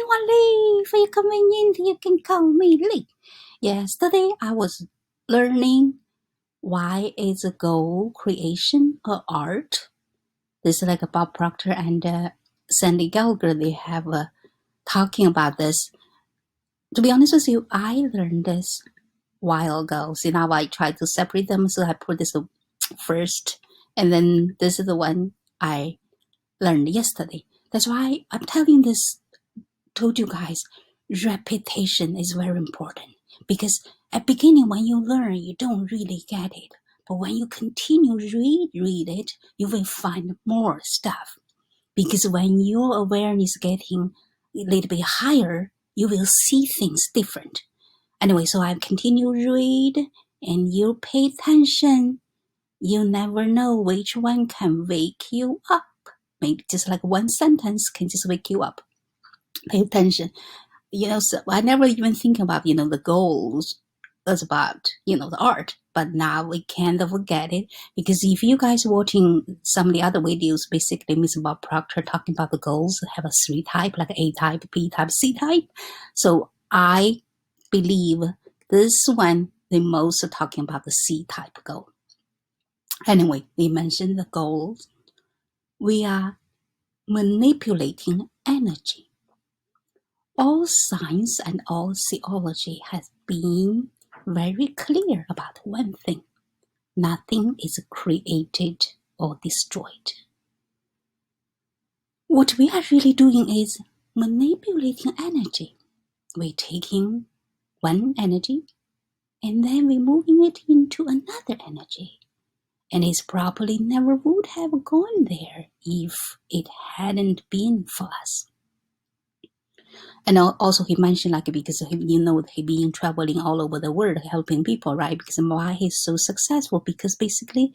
anyone Lee. For your convenience, you can call me Lee. Yesterday, I was learning why is a goal creation or art. This is like Bob Proctor and Sandy Gallagher. They have talking about this. To be honest with you, I learned this a while ago. So now I try to separate them. So I put this first, and then this is the one I learned yesterday. That's why I'm telling this. Told you guys, repetition is very important, because at beginning when you learn, you don't really get it. But when you continue read it, you will find more stuff. Because when your awareness getting a little bit higher, you will see things different. Anyway, so I continue read, and you pay attention. You never know which one can wake you up. Maybe just like one sentence can just wake you up. Pay attention. So I never even think about, the goals as about, the art. But now we can't forget it, because if you guys watching some of the other videos, basically Miss Bob Proctor talking about the goals have a 3 type, like A type, B type, C type. So I believe this one, the most talking about the C type goal. Anyway, we mentioned the goals. We are manipulating energy. All science and all theology has been very clear about one thing. Nothing is created or destroyed. What we are really doing is manipulating energy. We're taking one energy and then we're moving it into another energy. And it probably never would have gone there if it hadn't been for us. And also he mentioned, because he been traveling all over the world helping people, right? Because why he's so successful? Because basically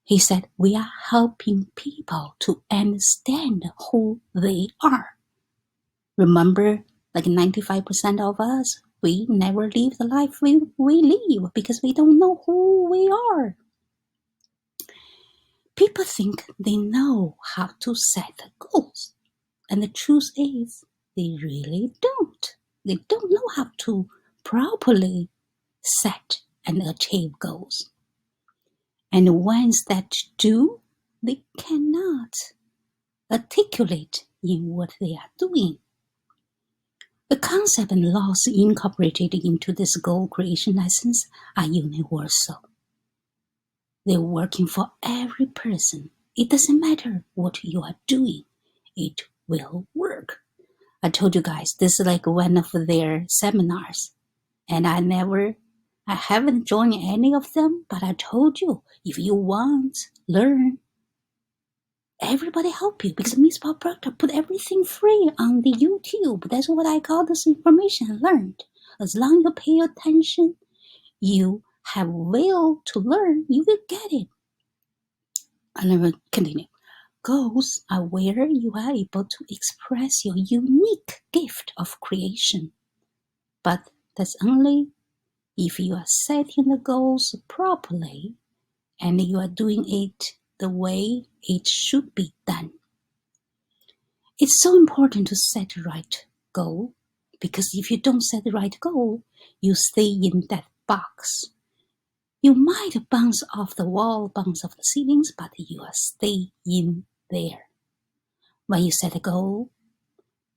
he said we are helping people to understand who they are. Remember, 95% of us, we never live the life we live because we don't know who we are. People think they know how to set goals. And the truth is, they really don't. They don't know how to properly set and achieve goals. And ones that do, they cannot articulate in what they are doing. The concept and laws incorporated into this goal creation lessons are universal. They're working for every person. It doesn't matter what you are doing. It will work. I told you guys, this is one of their seminars. And I haven't joined any of them, but I told you, if you want, learn, everybody help you. Because Miss Bob Proctor put everything free on the YouTube. That's what I call this information I learned. As long as you pay attention, you have will to learn, you will get it. And I will continue. Goals are where you are able to express your unique gift of creation. But that's only if you are setting the goals properly and you are doing it the way it should be done. It's so important to set the right goal, because if you don't set the right goal, you stay in that box. You might bounce off the wall, bounce off the ceilings, but you are stay in there. When you set a goal,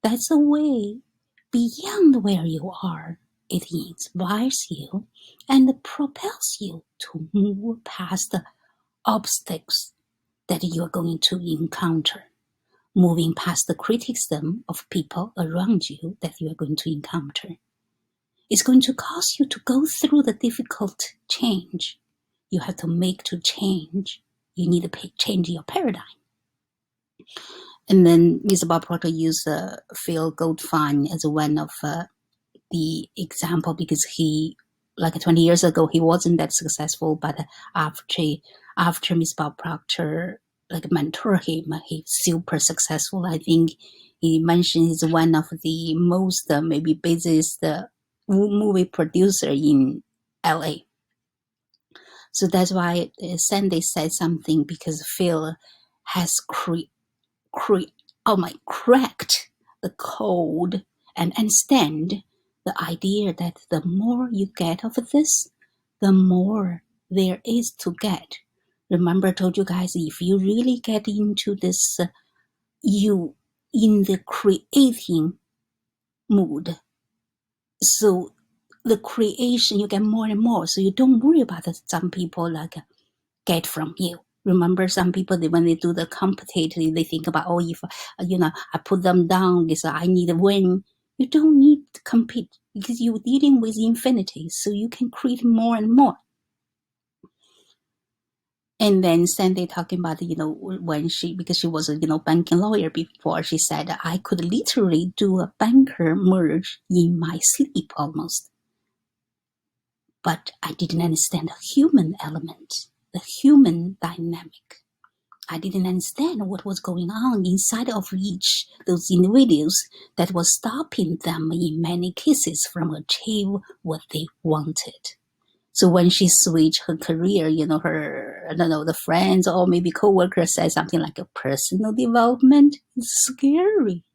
that's a way beyond where you are. It inspires you and propels you to move past the obstacles that you are going to encounter, moving past the criticism of people around you that you are going to encounter. It's going to cause you to go through the difficult change you have to make to change. You need to change your paradigm. And then Mr. Bob Proctor used Phil Goldfine as one of the example, because he, 20 years ago, he wasn't that successful, but after Miss Bob Proctor mentor him, he's super successful. I think he mentioned he's one of the most maybe busiest movie producer in LA. So that's why Sandy said something, because Phil has cracked the code and understand the idea that the more you get of this, the more there is to get. Remember, I told you guys, if you really get into this, you in the creating mood. So the creation, you get more and more. So you don't worry about that. Some people like get from you. Remember, some people, when they do the competitive, they think about, if I put them down because I need a win. You don't need to compete because you're dealing with infinity, so you can create more and more. And then Sandy talking about, when because she was a, banking lawyer before, she said, I could literally do a banker merge in my sleep almost. But I didn't understand the human element, the human dynamic. I didn't understand what was going on inside of each those individuals that was stopping them in many cases from achieve what they wanted. So when she switched her career, the friends or maybe coworkers said something like a personal development. It's scary.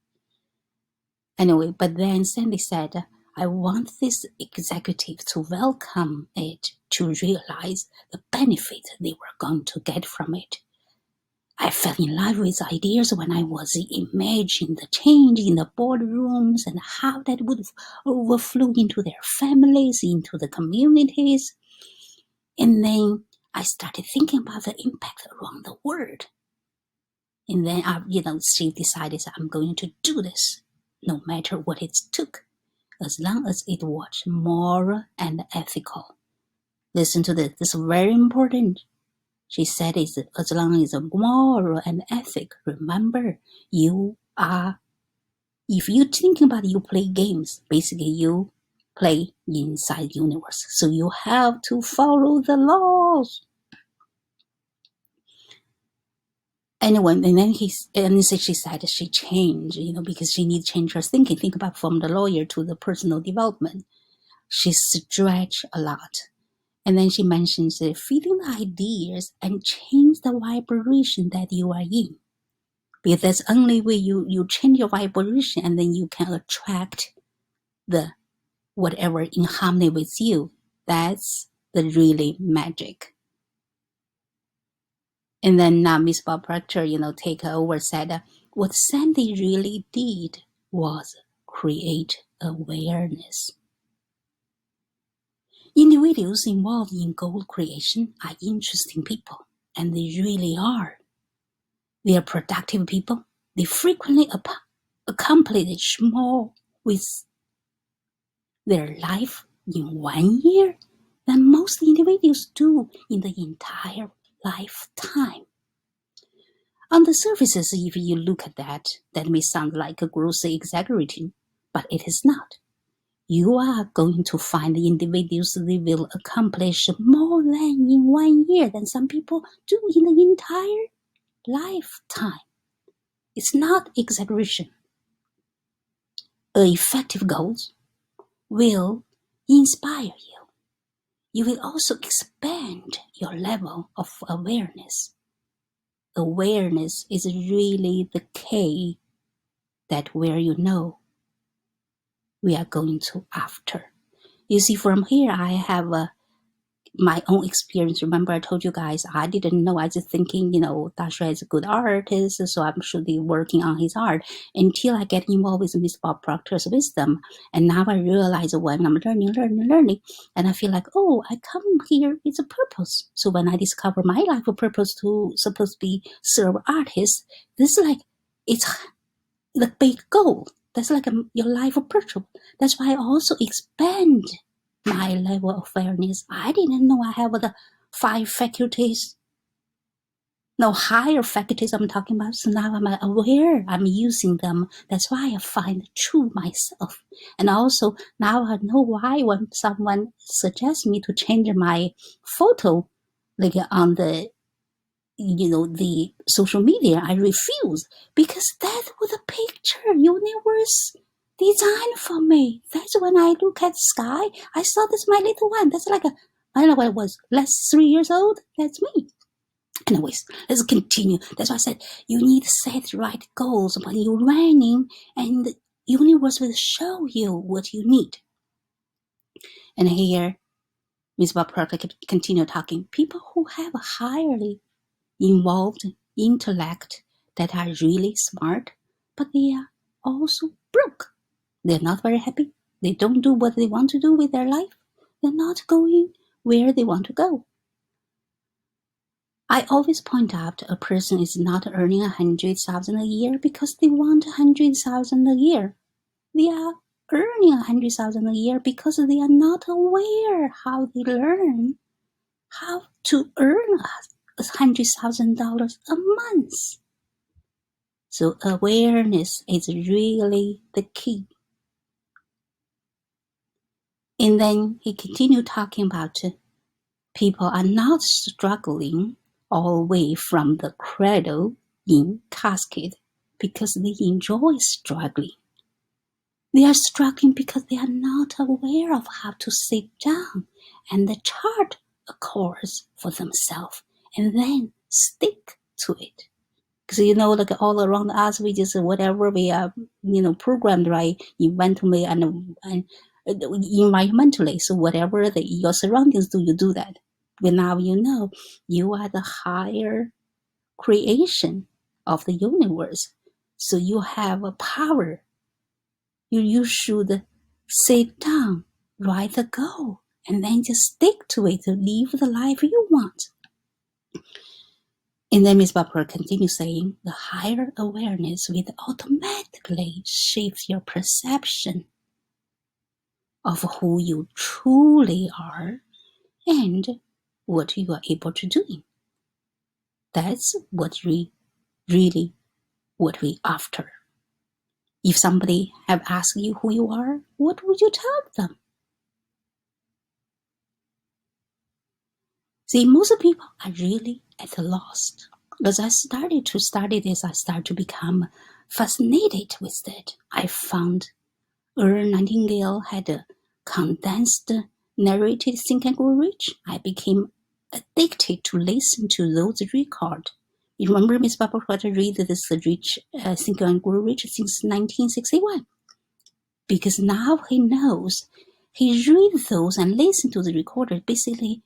Anyway, but then Sandy said, I want this executive to welcome it, to realize the benefit they were going to get from it. I fell in love with ideas when I was imagining the change in the boardrooms and how that would overflow into their families, into the communities. And then I started thinking about the impact around the world. And then, she decided I'm going to do this, no matter what it took, as long as it was moral and ethical. Listen to this. This is very important. She said, as long as it's moral and ethic, remember, if you think about it, you play games, basically you play inside the universe. So you have to follow the laws. Anyway, and then she said she changed, because she needs to change her thinking. Think about from the lawyer to the personal development. She stretched a lot. And then she mentions feeding the ideas and change the vibration that you are in. Because that's the only way you change your vibration, and then you can attract the whatever in harmony with you. That's the really magic. And then now Miss Bob Proctor, take over, said, what Sandy really did was create awareness. Individuals involved in goal creation are interesting people, and they really are. They are productive people. They frequently accomplish more with their life in 1 year than most individuals do in the entire lifetime. On the surface, if you look at that may sound like a grossly exaggerating, but it is not. You are going to find the individuals they will accomplish more than in 1 year than some people do in the entire lifetime. It's not exaggeration. Effective goals will inspire you. You will also expand your level of awareness. Awareness is really the key that where we are going to after. You see, from here I have my own experience. Remember, I told you guys I didn't know. I was just thinking, Dashuai is a good artist, so I should be working on his art until I get involved with Miss Bob Proctor's wisdom. And now I realize when I'm learning, and I feel like, I come here with a purpose. So when I discover my life of purpose to supposed to be serve artists, this is like, it's the big goal. That's like your life of purpose. That's why I also expand my level of awareness. I didn't know I have the 5 faculties, no higher faculties I'm talking about. So now I'm aware, I'm using them. That's why I find true myself. And also now I know why when someone suggests me to change my photo, like on the the social media, I refuse, because that was a picture universe designed for me. That's when I look at the sky, I saw this my little one. That's like I don't know what it was, less 3 years old. That's me. Anyways, let's continue. That's why I said you need to set right goals when you're running, and the universe will show you what you need. And here, Ms. Bob Proctor continue talking. People who have a highly involved intellect that are really smart, but they are also broke. They're not very happy. They don't do what they want to do with their life. They're not going where they want to go. I always point out a person is not earning 100,000 a year because they want 100,000 a year. They are earning 100,000 a year because they are not aware how they learn how to earn $100,000 a month. So awareness is really the key. And then he continued talking about people are not struggling all the way from the cradle in casket because they enjoy struggling. They are struggling because they are not aware of how to sit down and chart a course for themselves and then stick to it. Because like all around us, we just whatever we are, programmed right, eventually and environmentally. So whatever your surroundings do, you do that. But now you are the higher creation of the universe. So you have a power. You should sit down, write a goal, and then just stick to it to live the life you want. And then Ms. Barbara continues saying, the higher awareness will automatically shift your perception of who you truly are and what you are able to do. That's what we after. If somebody have asked you who you are, what would you tell them? See, most people are really at a loss. As I started to study this, I started to become fascinated with it. I found Earl Nightingale had a condensed narrated Think and Grow Rich. I became addicted to listen to those records. You remember Miss Barbara Proctor read this Rich Think and Grow Rich since 1961? Because now he knows. He read those and listened to the recorder. Basically,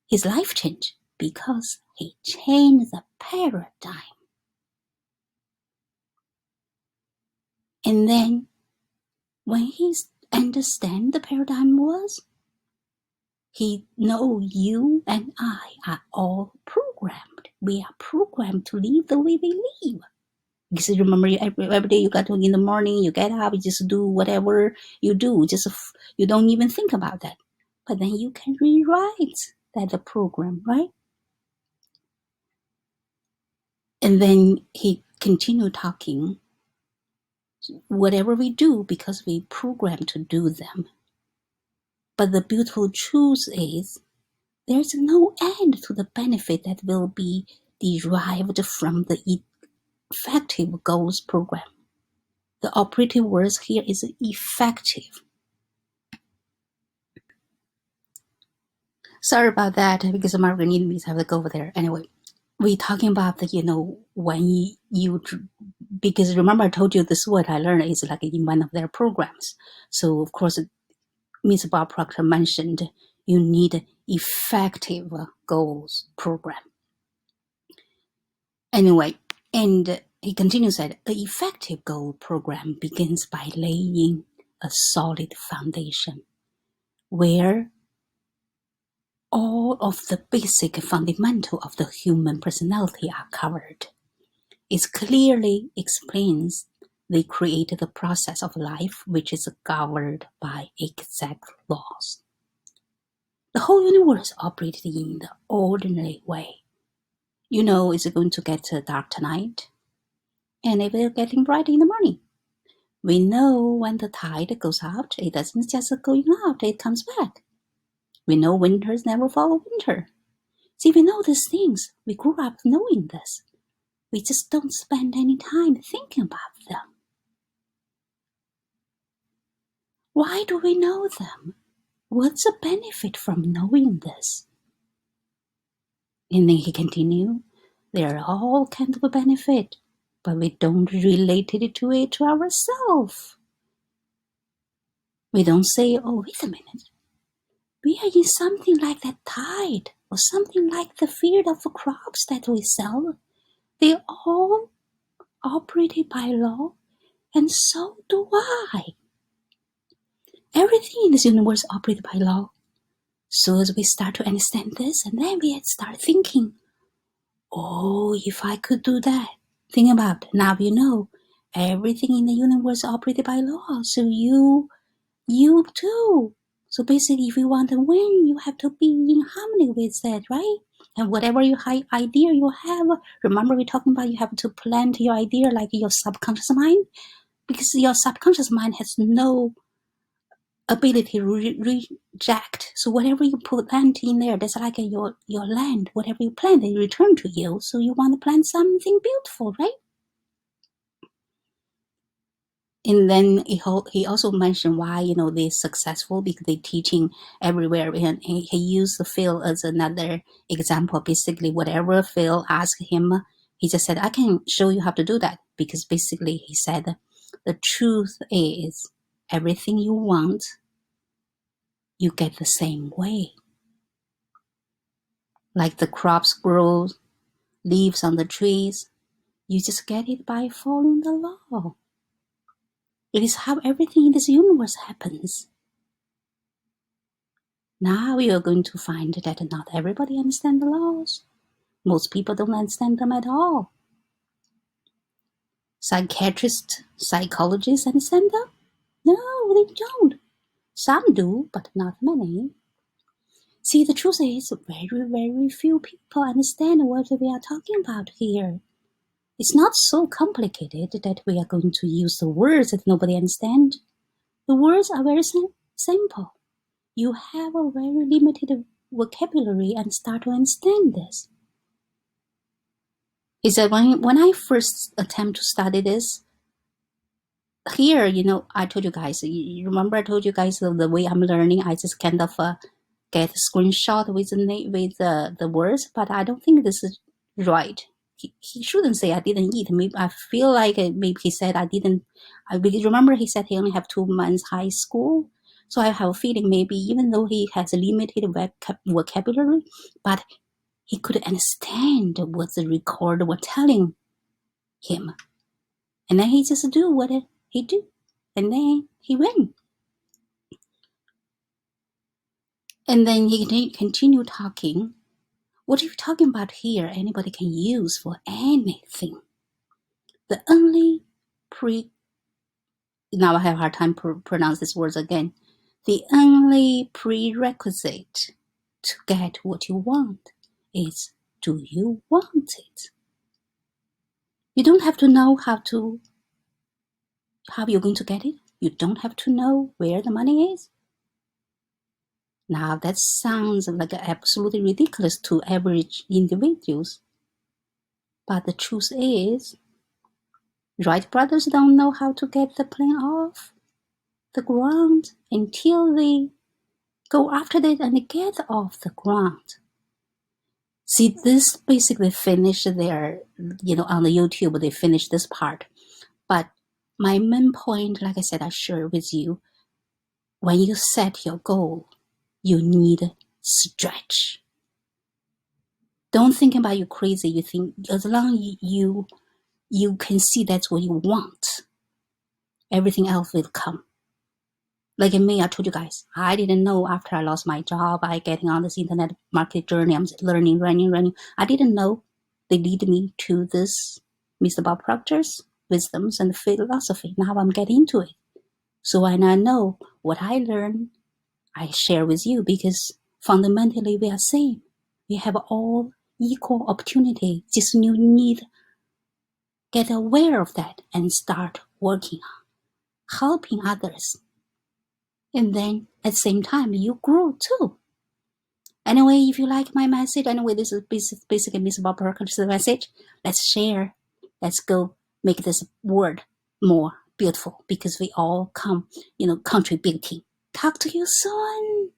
his life changed because he changed the paradigm. And then when he understand the paradigm was, he know you and I are all programmed. We are programmed to live the way we live. Because remember, every day you got to, in the morning, you get up, you just do whatever you do. You don't even think about that. But then you can rewrite that program, right? And then he continued talking. Whatever we do, because we program to do them. But the beautiful truth is, there's no end to the benefit that will be derived from the effective goals program. The operative word here is effective. Sorry about that, because Margaret needed me to have to go over there. Anyway, we're talking about when you because remember I told you this word I learned is like in one of their programs. So of course, Ms. Bob Proctor mentioned you need effective goals program. Anyway, and he continues that an effective goal program begins by laying a solid foundation where all of the basic fundamental of the human personality are covered. It clearly explains they create the process of life which is governed by exact laws. The whole universe operates in the ordinary way. It's going to get dark tonight, and it will getting bright in the morning. We know when the tide goes out, it doesn't just going out, it comes back. We know winters never follow winter. See, we know these things. We grew up knowing this. We just don't spend any time thinking about them. Why do we know them? What's the benefit from knowing this? And then he continued, They're all kind of a benefit, but we don't relate it to ourselves. We don't say, oh, wait a minute. We are in something like that tide, or something like the field of crops that we sell. They all operated by law, and so do I. Everything in this universe operated by law. So as we start to understand this, and then we start thinking, oh, if I could do that. Think about it. Now you know everything in the universe operated by law. So you too. So basically, if you want to win, you have to be in harmony with that, right? And whatever idea you have, remember we're talking about you have to plant your idea like your subconscious mind, because your subconscious mind has no ability to reject. So whatever you plant in there, that's like your land. Whatever you plant, they return to you. So you want to plant something beautiful, right? And then he also mentioned why they're successful, because they're teaching everywhere. And he used Phil as another example. Basically, whatever Phil asked him, he just said, "I can show you how to do that." Because basically, he said, the truth is, everything you want, you get the same way. Like the crops grow, leaves on the trees, you just get it by following the law. It is how everything in this universe happens. Now you are going to find that not everybody understands the laws. Most people don't understand them at all. Psychiatrists, psychologists understand them? No, they don't. Some do, but not many. See, the truth is, very, very few people understand what we are talking about here. It's not so complicated that we are going to use the words that nobody understands. The words are very simple. You have a very limited vocabulary and start to understand this. Is that when I first attempt to study this, here, I told you guys, you remember I told you guys the way I'm learning, I just kind of get a screenshot with the words, but I don't think this is right. He shouldn't say I didn't eat. Maybe I feel like maybe he said I didn't. I remember he said he only have 2 months high school, so I have a feeling maybe even though he has a limited vocabulary, but he could understand what the recorder was telling him, and then he just do what he do, and then he win. And then he continued talking. What are you talking about here? Anybody can use for anything. The only now I have a hard time pronounce these words again. The only prerequisite to get what you want is, do you want it? You don't have to know how you're going to get it. You don't have to know where the money is. Now that sounds like absolutely ridiculous to average individuals. But the truth is, Wright brothers don't know how to get the plane off the ground until they go after it and get off the ground. See, this basically finished their, on the YouTube, they finished this part. But my main point, like I said, I share with you, when you set your goal, you need stretch. Don't think about you crazy. You think as long as you can see that's what you want, everything else will come. Like me, I told you guys, I didn't know after I lost my job, I getting on this internet market journey, I'm learning. I didn't know they lead me to this Mr. Bob Proctor's wisdoms and philosophy. Now I'm getting into it. So when I know what I learned, I share with you, because fundamentally we are same. We have all equal opportunity. Just you need get aware of that and start working on helping others. And then at the same time, you grow too. Anyway, if you like my message, anyway, this is basically Miss Bob Proctor's message. Let's share. Let's go make this world more beautiful, because we all come, contributing. Talk to you soon.